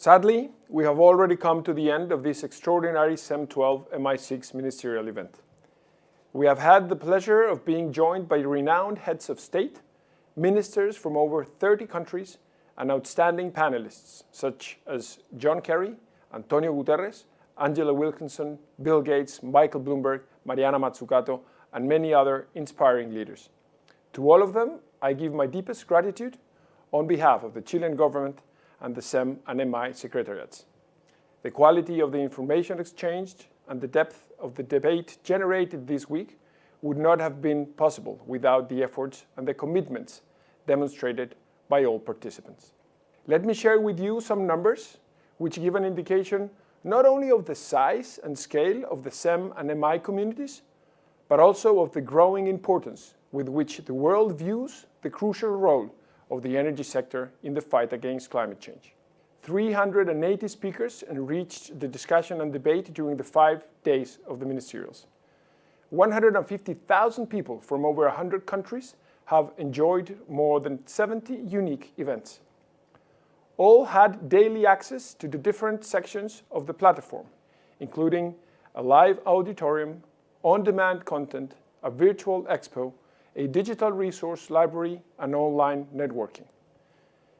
Sadly, we have already come to the end of this extraordinary CEM12 MI-6 ministerial event. We have had the pleasure of being joined by renowned heads of state, ministers from over 30 countries, and outstanding panelists such as John Kerry, Antonio Guterres, Angela Wilkinson, Bill Gates, Michael Bloomberg, Mariana Mazzucato, and many other inspiring leaders. To all of them, I give my deepest gratitude on behalf of the Chilean government and the CEM and MI secretariats. The quality of the information exchanged and the depth of the debate generated this week would not have been possible without the efforts and the commitments demonstrated by all participants. Let me share with you some numbers which give an indication not only of the size and scale of the CEM and MI communities, but also of the growing importance with which the world views the crucial role of the energy sector in the fight against climate change. 380 speakers enriched the discussion and debate during the 5 days of the ministerials. 150,000 people from over 100 countries have enjoyed more than 70 unique events. All had daily access to the different sections of the platform, including a live auditorium, on-demand content, a virtual expo, a digital resource library, and online networking.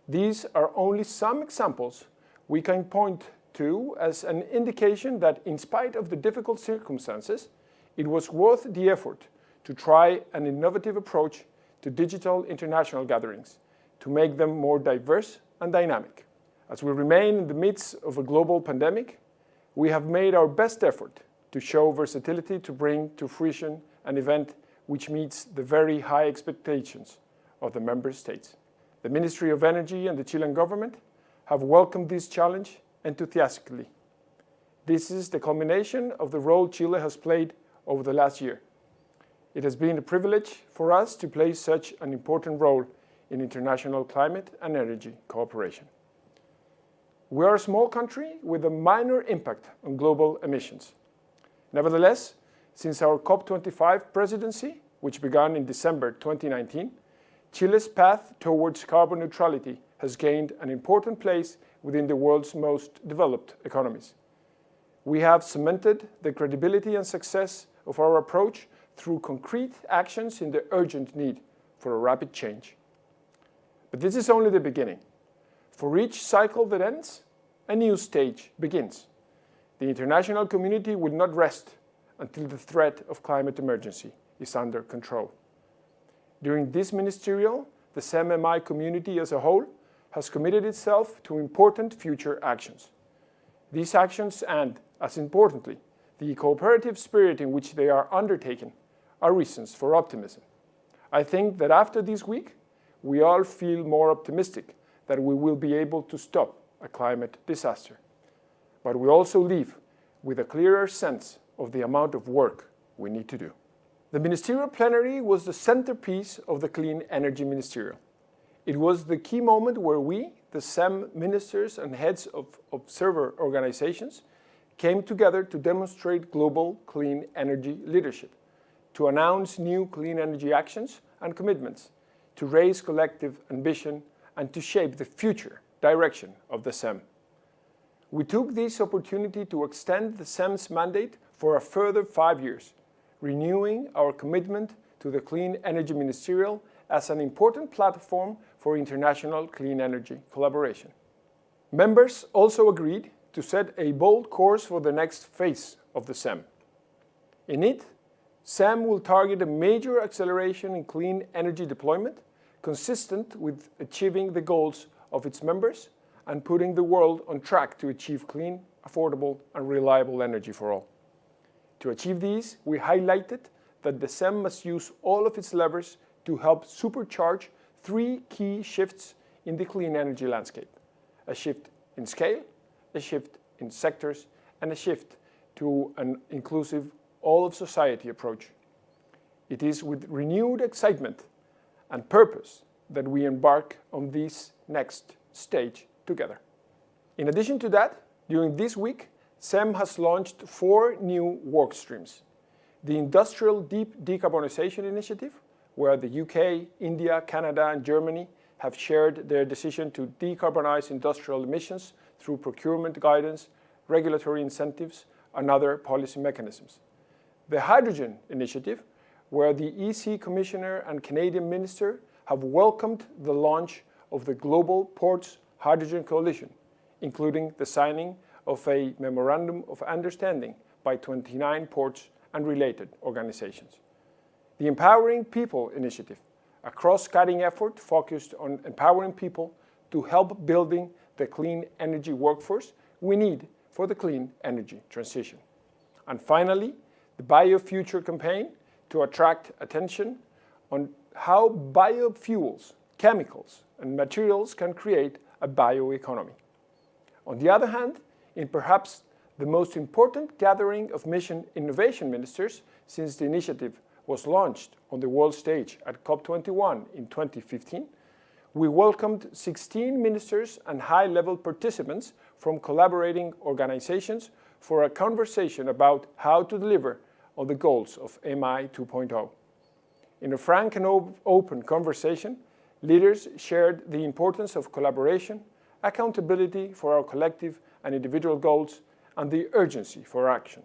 These are only some examples we can point to as an indication that in spite of the difficult circumstances, it was worth the effort to try an innovative approach to digital international gatherings to make them more diverse and dynamic. As we remain in the midst of a global pandemic, we have made our best effort to show versatility to bring to fruition an event which meets the very high expectations of the member states. The Ministry of Energy and the Chilean government have welcomed this challenge enthusiastically. This is the culmination of the role Chile has played over the last year. It has been a privilege for us to play such an important role in international climate and energy cooperation. We are a small country with a minor impact on global emissions. Nevertheless, since our COP25 presidency, which began in December 2019, Chile's path towards carbon neutrality has gained an important place within the world's most developed economies. We have cemented the credibility and success of our approach through concrete actions in the urgent need for a rapid change. But this is only the beginning. For each cycle that ends, a new stage begins. The international community will not rest until the threat of climate emergency is under control. During this ministerial, the CEM-MI community as a whole has committed itself to important future actions. These actions and, as importantly, the cooperative spirit in which they are undertaken are reasons for optimism. I think that after this week, we all feel more optimistic that we will be able to stop a climate disaster. But we also leave with a clearer sense of the amount of work we need to do. The ministerial plenary was the centerpiece of the Clean Energy Ministerial. It was the key moment where we, the CEM ministers and heads of observer organizations, came together to demonstrate global clean energy leadership, to announce new clean energy actions and commitments, to raise collective ambition, and to shape the future direction of the CEM. We took this opportunity to extend the CEM's mandate for a further 5 years, renewing our commitment to the Clean Energy Ministerial as an important platform for international clean energy collaboration. Members also agreed to set a bold course for the next phase of the CEM. In it, CEM will target a major acceleration in clean energy deployment, consistent with achieving the goals of its members and putting the world on track to achieve clean, affordable, and reliable energy for all. To achieve these, we highlighted that the CEM must use all of its levers to help supercharge 3 key shifts in the clean energy landscape: a shift in scale, a shift in sectors, and a shift to an inclusive all-of-society approach. It is with renewed excitement and purpose that we embark on this next stage together. In addition to that, during this week, CEM has launched 4 new work streams. The Industrial Deep Decarbonization Initiative, where the UK, India, Canada, and Germany have shared their decision to decarbonize industrial emissions through procurement guidance, regulatory incentives, and other policy mechanisms. The Hydrogen Initiative, where the EC Commissioner and Canadian Minister have welcomed the launch of the Global Ports Hydrogen Coalition, including the signing of a Memorandum of Understanding by 29 ports and related organizations. The Empowering People Initiative, a cross-cutting effort focused on empowering people to help building the clean energy workforce we need for the clean energy transition. And finally, the BioFuture campaign to attract attention on how biofuels, chemicals, and materials can create a bioeconomy. On the other hand, in perhaps the most important gathering of mission innovation ministers since the initiative was launched on the world stage at COP21 in 2015, we welcomed 16 ministers and high-level participants from collaborating organizations for a conversation about how to deliver on the goals of MI 2.0. In a frank and open conversation, leaders shared the importance of collaboration, accountability for our collective and individual goals, and the urgency for action.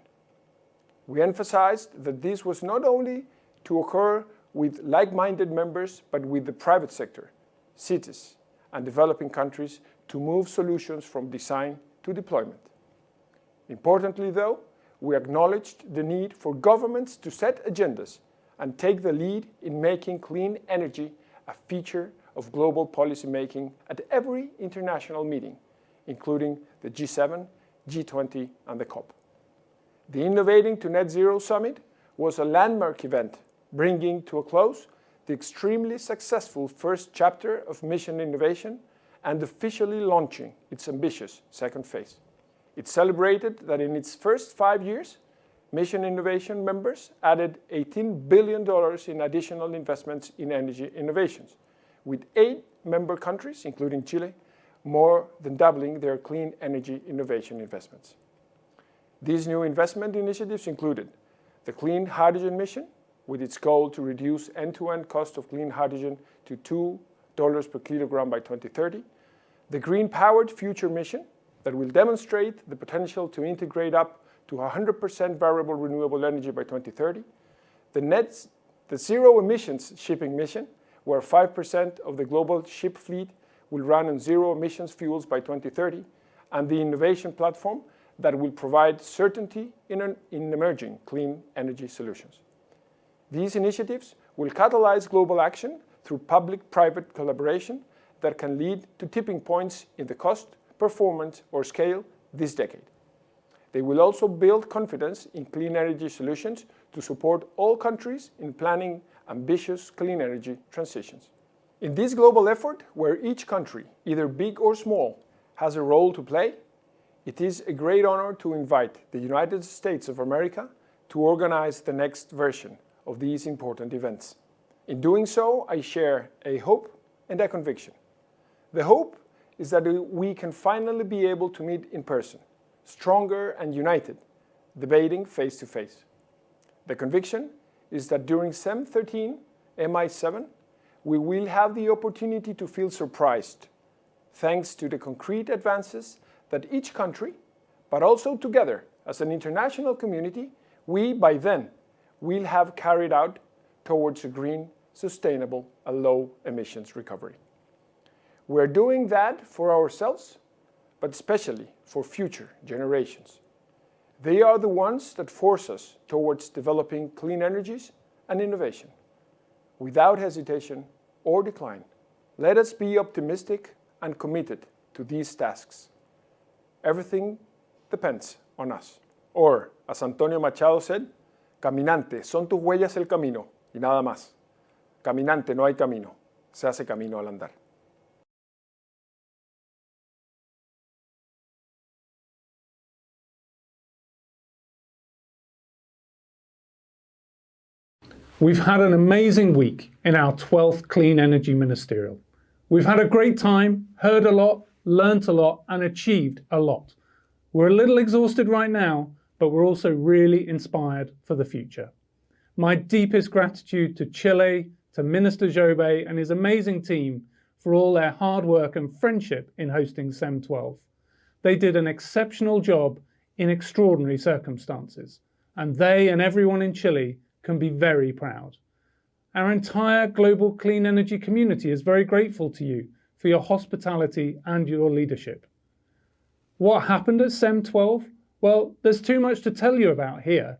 We emphasized that this was not only to occur with like-minded members, but with the private sector, cities, and developing countries to move solutions from design to deployment. Importantly, though, we acknowledged the need for governments to set agendas and take the lead in making clean energy a feature of global policy making at every international meeting, including the G7, G20, and the COP. The Innovating to Net Zero Summit was a landmark event, bringing to a close the extremely successful first chapter of Mission Innovation and officially launching its ambitious second phase. It celebrated that in its first 5 years, Mission Innovation members added $18 billion in additional investments in energy innovations, with 8 member countries, including Chile, more than doubling their clean energy innovation investments. These new investment initiatives included the Clean Hydrogen Mission, with its goal to reduce end-to-end cost of clean hydrogen to $2 per kilogram by 2030, the Green Powered Future Mission, that will demonstrate the potential to integrate up to 100% variable renewable energy by 2030, the Zero Emissions Shipping Mission, where 5% of the global ship fleet will run on zero emissions fuels by 2030, and the Innovation Platform that will provide certainty in emerging clean energy solutions. These initiatives will catalyze global action through public-private collaboration that can lead to tipping points in the cost, performance, or scale this decade. They will also build confidence in clean energy solutions to support all countries in planning ambitious clean energy transitions. In this global effort, where each country, either big or small, has a role to play, it is a great honor to invite the United States of America to organize the next version of these important events. In doing so, I share a hope and a conviction. The hope is that we can finally be able to meet in person, stronger and united, debating face to face. The conviction is that during CEM13, MI-7, we will have the opportunity to feel surprised, thanks to the concrete advances that each country, but also together as an international community, we by then will have carried out towards a green, sustainable, and low emissions recovery. We're doing that for ourselves, but especially for future generations. They are the ones that force us towards developing clean energies and innovation. Without hesitation or decline, let us be optimistic and committed to these tasks. Everything depends on us. Or, as Antonio Machado said, caminante, son tus huellas el camino, y nada más. Caminante, no hay camino, se hace camino al andar. We've had an amazing week in our 12th Clean Energy Ministerial. We've had a great time, heard a lot, learnt a lot, and achieved a lot. We're a little exhausted right now, but we're also really inspired for the future. My deepest gratitude to Chile, to Minister Jobet and his amazing team for all their hard work and friendship in hosting CEM12. they did an exceptional job in extraordinary circumstances, and they and everyone in Chile can be very proud. Our entire global clean energy community is very grateful to you for your hospitality and your leadership. What happened at CEM12? Well, there's too much to tell you about here,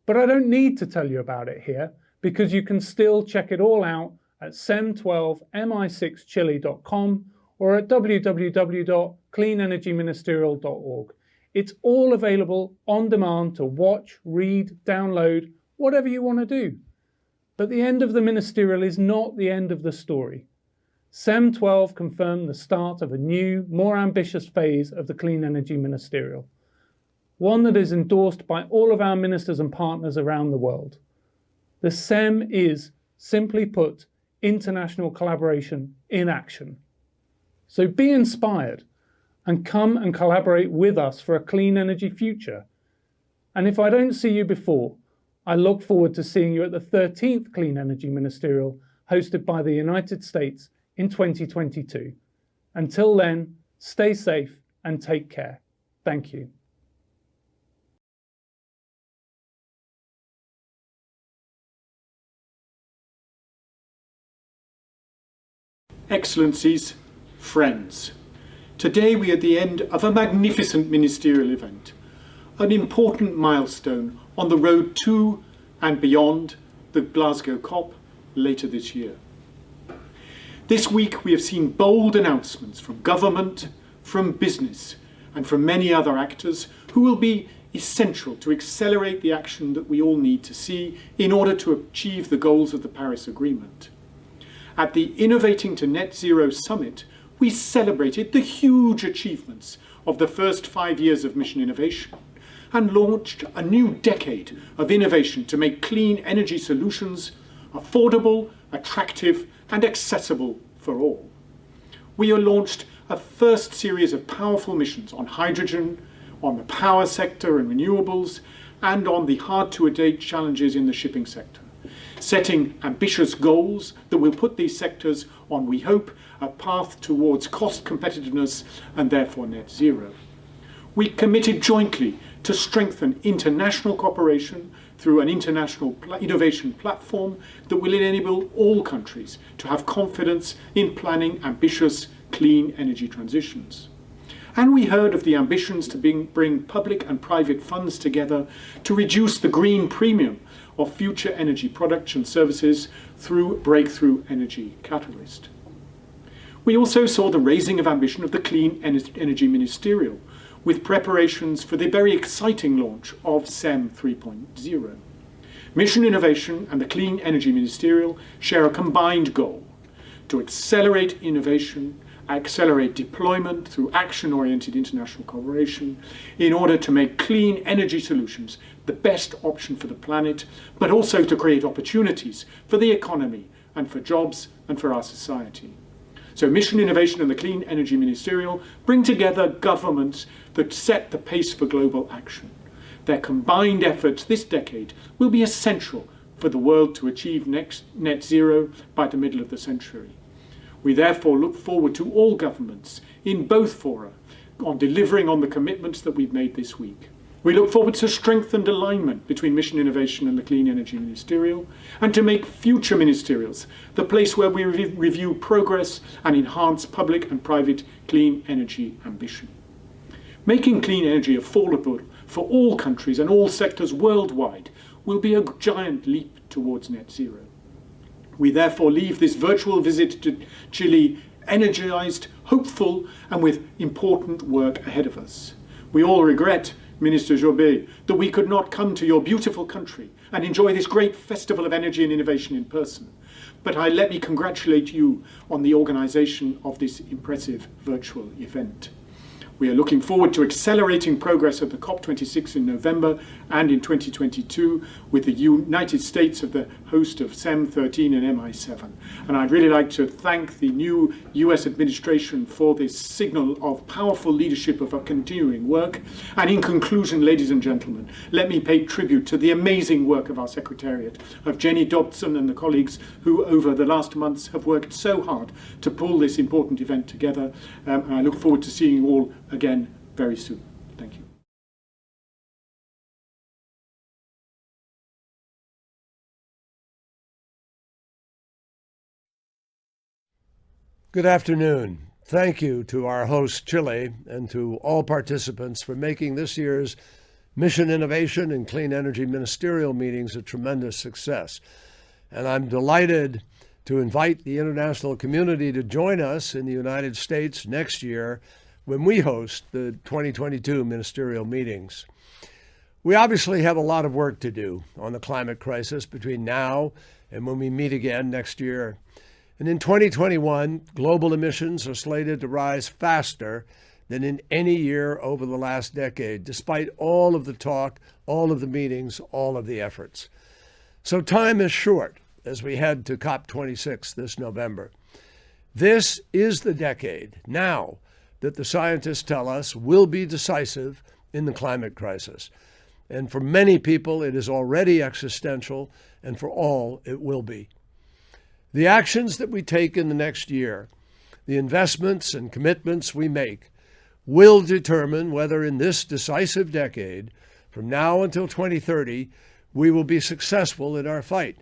but I don't need to tell you about it here because you can still check it all out at CEM12mi6chile.com or at www.cleanenergyministerial.org. It's all available on demand to watch, read, download, whatever you want to do. But the end of the ministerial is not the end of the story. CEM12 confirmed the start of a new, more ambitious phase of the Clean Energy Ministerial, one that is endorsed by all of our ministers and partners around the world. The CEM is, simply put, international collaboration in action. So be inspired and come and collaborate with us for a clean energy future. And if I don't see you before, I look forward to seeing you at the 13th Clean Energy Ministerial hosted by the United States in 2022. Until then, stay safe and take care. Thank you. Excellencies, friends, today we are at the end of a magnificent ministerial event, an important milestone on the road to and beyond the Glasgow COP later this year. This week we have seen bold announcements from government, from business and from many other actors who will be essential to accelerate the action that we all need to see in order to achieve the goals of the Paris Agreement. At the Innovating to Net Zero Summit, we celebrated the huge achievements of the first 5 years of mission innovation and launched a new decade of innovation to make clean energy solutions affordable, attractive and accessible for all. We have launched a first series of powerful missions on hydrogen, on the power sector and renewables, and on the hard-to-abate challenges in the shipping sector, setting ambitious goals that will put these sectors on, we hope, a path towards cost competitiveness and therefore net zero. We committed jointly to strengthen international cooperation through an international innovation platform that will enable all countries to have confidence in planning ambitious clean energy transitions. And we heard of the ambitions to bring public and private funds together to reduce the green premium of future energy products and services through Breakthrough Energy Catalyst. We also saw the raising of ambition of the Clean Energy Ministerial, with preparations for the very exciting launch of CEM 3.0. Mission Innovation and the Clean Energy Ministerial share a combined goal to accelerate innovation, accelerate deployment through action-oriented international cooperation in order to make clean energy solutions the best option for the planet, but also to create opportunities for the economy and for jobs and for our society. So Mission Innovation and the Clean Energy Ministerial bring together governments that set the pace for global action. Their combined efforts this decade will be essential for the world to achieve net zero by the middle of the century. We therefore look forward to all governments in both fora on delivering on the commitments that we've made this week. We look forward to strengthened alignment between Mission Innovation and the Clean Energy Ministerial, and to make future ministerials the place where we review progress and enhance public and private clean energy ambition. Making clean energy affordable for all countries and all sectors worldwide will be a giant leap towards net zero. We therefore leave this virtual visit to Chile energized, hopeful, and with important work ahead of us. We all regret, Minister Jobet, that we could not come to your beautiful country and enjoy this great festival of energy and innovation in person. But let me congratulate you on the organization of this impressive virtual event. We are looking forward to accelerating progress at the COP26 in November and in 2022 with the United States as the host of CEM 13 and MI-7. And I'd really like to thank the new US administration for this signal of powerful leadership of our continuing work. And in conclusion, ladies and gentlemen, let me pay tribute to the amazing work of our Secretariat, of Jenny Dobson and the colleagues who over the last months have worked so hard to pull this important event together. And I look forward to seeing you all again very soon. Thank you. Good afternoon. Thank you to our host, Chile, and to all participants for making this year's Mission Innovation and Clean Energy Ministerial meetings a tremendous success. And I'm delighted to invite the international community to join us in the United States next year when we host the 2022 ministerial meetings. We obviously have a lot of work to do on the climate crisis between now and when we meet again next year. And in 2021, global emissions are slated to rise faster than in any year over the last decade, despite all of the talk, all of the meetings, all of the efforts. So time is short as we head to COP26 this November. This is the decade now that the scientists tell us will be decisive in the climate crisis. And for many people, it is already existential, and for all, it will be. The actions that we take in the next year, the investments and commitments we make, will determine whether in this decisive decade, from now until 2030, we will be successful in our fight.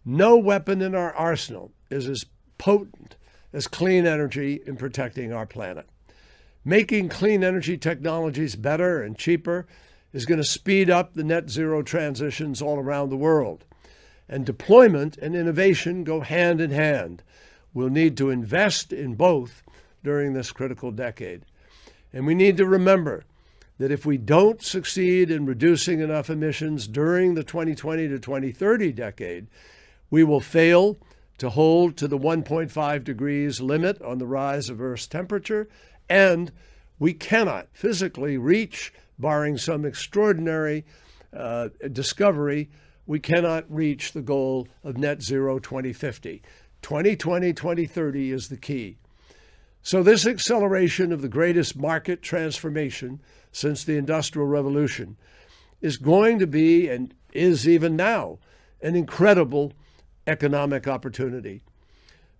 No weapon in our arsenal is as potent as clean energy in protecting our planet. Making clean energy technologies better and cheaper is going to speed up the net zero transitions all around the world. And deployment and innovation go hand in hand. We'll need to invest in both during this critical decade. And we need to remember that if we don't succeed in reducing enough emissions during the 2020 to 2030 decade, we will fail to hold to the 1.5 degrees limit on the rise of Earth's temperature, and we cannot physically reach, barring some extraordinary discovery, we cannot reach the goal of net zero 2050. 2020, 2030 is the key. So this acceleration of the greatest market transformation since the Industrial Revolution is going to be, and is even now, an incredible economic opportunity.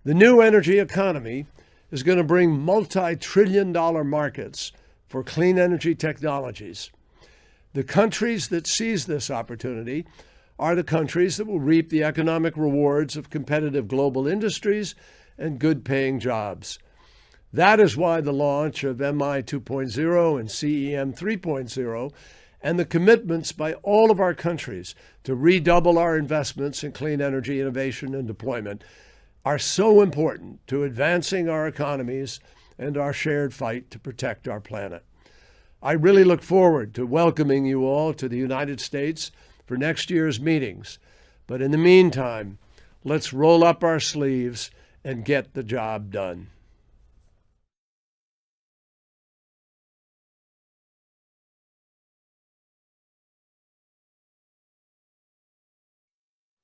The new energy economy is going to bring multi-trillion-dollar markets for clean energy technologies. The countries that seize this opportunity are the countries that will reap the economic rewards of competitive global industries and good-paying jobs. That is why the launch of MI-2.0 and CEM 3.0 and the commitments by all of our countries to redouble our investments in clean energy innovation and deployment are so important to advancing our economies and our shared fight to protect our planet. I really look forward to welcoming you all to the United States for next year's meetings. But in the meantime, let's roll up our sleeves and get the job done.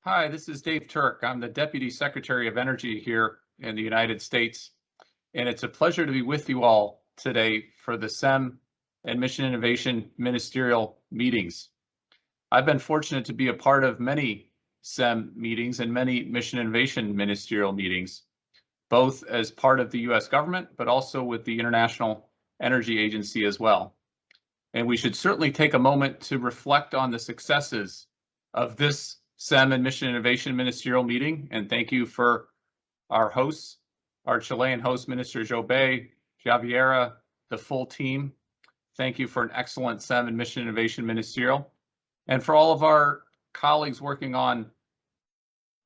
Hi, this is Dave Turk. I'm the Deputy Secretary of Energy here in the United States, and it's a pleasure to be with you all today for the CEM and Mission Innovation Ministerial meetings. I've been fortunate to be a part of many CEM meetings and many Mission Innovation Ministerial meetings, both as part of the US government, but also with the International Energy Agency as well. And we should certainly take a moment to reflect on the successes of this CEM and Mission Innovation Ministerial meeting. And thank you for our hosts, our Chilean host, Minister Jobet, Javiera, the full team. Thank you for an excellent CEM and Mission Innovation Ministerial. And for all of our colleagues working on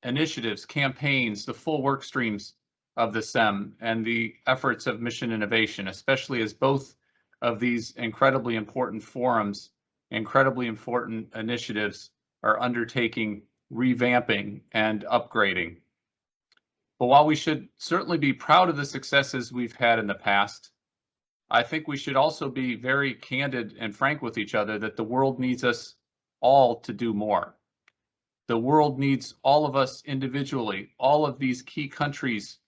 initiatives, campaigns, the full work streams of the CEM and the efforts of Mission Innovation, especially as both of these incredibly important forums, incredibly important initiatives are undertaking revamping and upgrading. But while we should certainly be proud of the successes we've had in the past, I think we should also be very candid and frank with each other that the world needs us all to do more. The world needs all of us individually, all of these key countries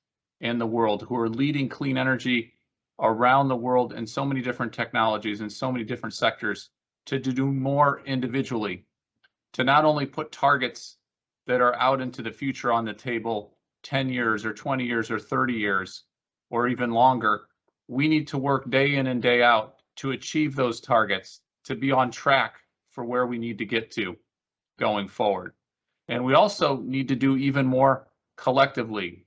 in the world who are leading clean energy around the world in so many different technologies and so many different sectors, to do more individually, to not only put targets that are out into the future on the table 10 years or 20 years or 30 years or even longer. We need to work day in and day out to achieve those targets, to be on track for where we need to get to going forward. And we also need to do even more collectively.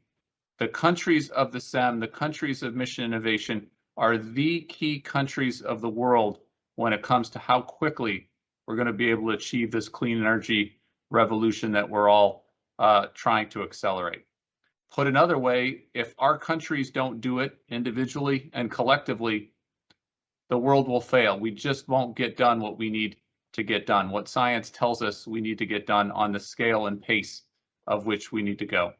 The countries of the CEM, the countries of mission innovation, are the key countries of the world when it comes to how quickly we're going to be able to achieve this clean energy revolution that we're all trying to accelerate. Put another way, if our countries don't do it individually and collectively, the world will fail. We just won't get done what we need to get done, what science tells us we need to get done on the scale and pace of which we need to go.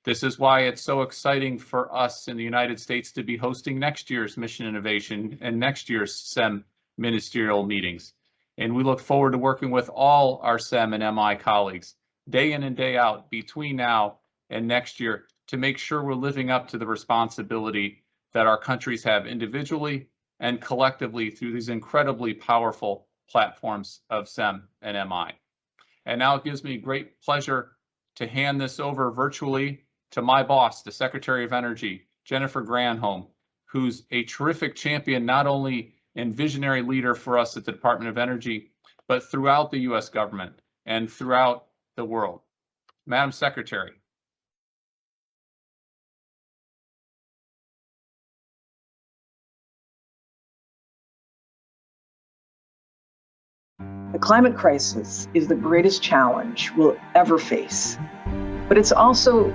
This is why it's so exciting for us in the United States to be hosting next year's Mission Innovation and next year's CEM ministerial meetings. And we look forward to working with all our CEM and MI colleagues day in and day out between now and next year to make sure we're living up to the responsibility that our countries have individually and collectively through these incredibly powerful platforms of CEM and MI. And now it gives me great pleasure to hand this over virtually to my boss, the Secretary of Energy, Jennifer Granholm, who's a terrific champion, not only and visionary leader for us at the Department of Energy, but throughout the U.S. government and throughout the world. Madam Secretary. The climate crisis is the greatest challenge we'll ever face, but it's also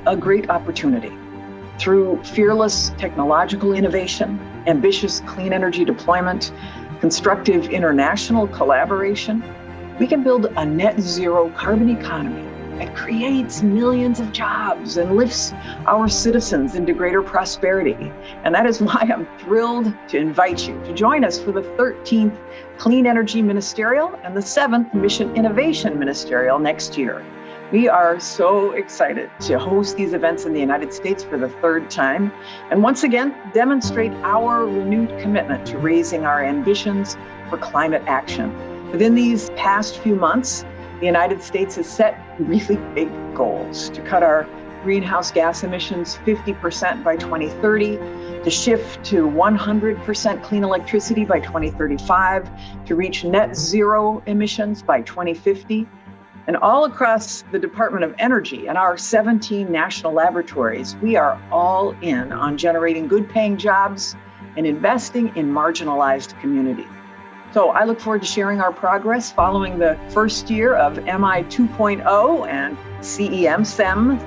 a great opportunity. Through fearless technological innovation, ambitious clean energy deployment, constructive international collaboration, we can build a net zero carbon economy that creates millions of jobs and lifts our citizens into greater prosperity. And that is why I'm thrilled to invite you to join us for the 13th Clean Energy Ministerial and the 7th Mission Innovation Ministerial next year. We are so excited to host these events in the United States for the 3rd time, and once again, demonstrate our renewed commitment to raising our ambitions for climate action. Within these past few months, the United States has set really big goals to cut our greenhouse gas emissions 50% by 2030, to shift to 100% clean electricity by 2035, to reach net zero emissions by 2050. And all across the Department of Energy and our 17 national laboratories, we are all in on generating good paying jobs and investing in marginalized communities. So I look forward to sharing our progress following the first year of MI 2.0 and CEM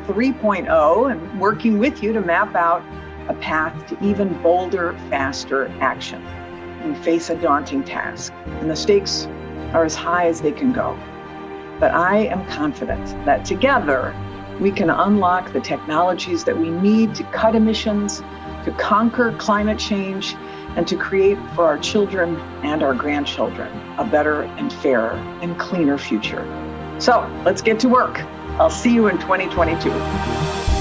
3.0 and working with you to map out a path to even bolder, faster action. We face a daunting task and the stakes are as high as they can go. But I am confident that together we can unlock the technologies that we need to cut emissions, to conquer climate change, and to create for our children and our grandchildren a better and fairer and cleaner future. So let's get to work. I'll see you in 2022.